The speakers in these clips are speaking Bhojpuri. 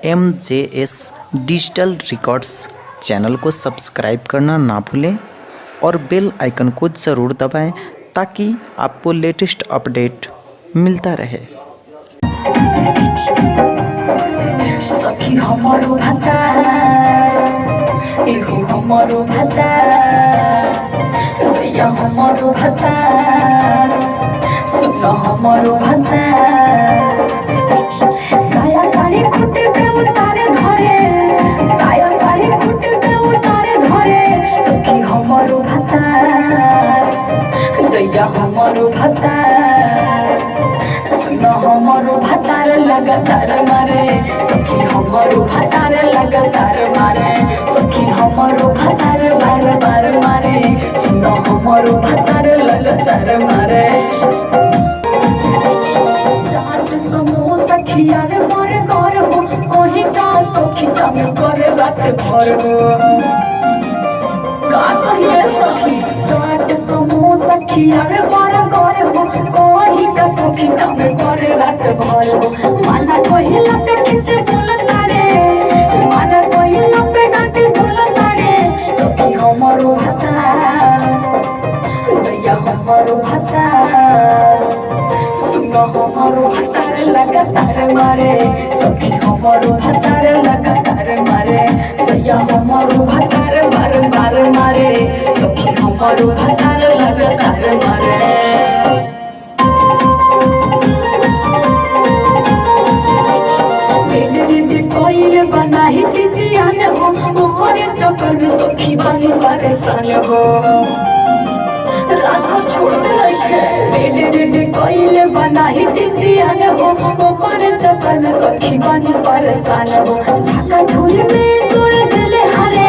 MJS डिजिटल रिकॉर्ड्स चैनल को सब्सक्राइब करना ना भूलें और बेल आइकन को ज़रूर दबाएं ताकि आपको लेटेस्ट अपडेट मिलता रहे। सखी हमारो भतार एहो हमारो भतार दैया हमारो भतार सुन हमारो भतार साया साड़ी खुटे पे उतारे धरे साया साड़ी खुटे पे उतारे धरे सखी हमारो भतार दैया हमारो भतार सुन हमारो भतार लगातार मारे सखी हमारो भतार लगातार मारे सखी हमारो भतार बार बार मारे सुन हमारो भतार लगातार मारे चाट समोसा खियावे मोर घर हो कहीं का सखी तमे करे रात भर हो का कहिए सखी चाट समोसा खियावे मोर घर हो कहीं का सखी तमे करे रात भर हो माना कहिला पे किसे बोलता रे माना कहिला पे डांटे बोलता रे सखी हमारो भतार दैया हमारो भतार सुन हमारो भतार लगातार मारे सखी हमारो भतार लगातार मारे दैया हमारो भतार बार बार मारे सखी हमारो भतार लगातार मारे कोइल बनाही टिजियान हो मोरे चक्कर में सखी बनी परेशान हो रात को छोड़ते रखे रेडे रेडे कोइल बनाही टिजियान हो मोरे चक्कर में सखी बनी परेशान हो झका झूल में तोड़ देले हारे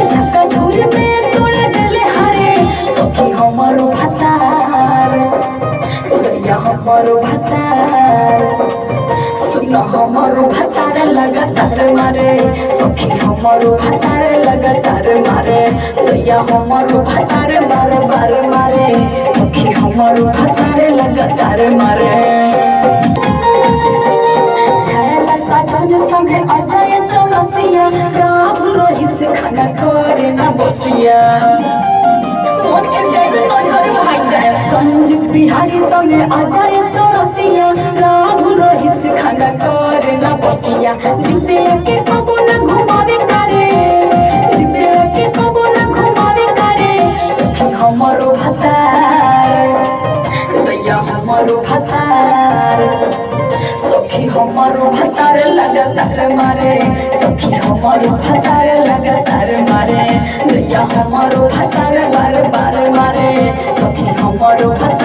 झका झूल में तोड़ देले हारे सखी हमारो भतार दैया हमारो भतार सुन हमारो भतार लगातार मारे सखी हमारो भतार लगातार मारे दैया हमारो भतार बार बार मारे सखी हमारो भतार लगातार मारे छाया साजन संगे अजय चौरसिया राहुल रही से खाना करे ना बसिया मन के से नजर भाग जाए संजीत बिहारी संगे अजय चौरसिया राहुल रही से खाना करे ना बसिया दिते के कबो ना घुमावे करे दिते के कबो ना घुमावे करे सखी हमारो भतार दैया हमारो भतार सखी हमारो भतार लगातार मारे सखी हमारो भतार लगातार मारे दैया हमारो भतार बार बार मारे सखी हमारो भतार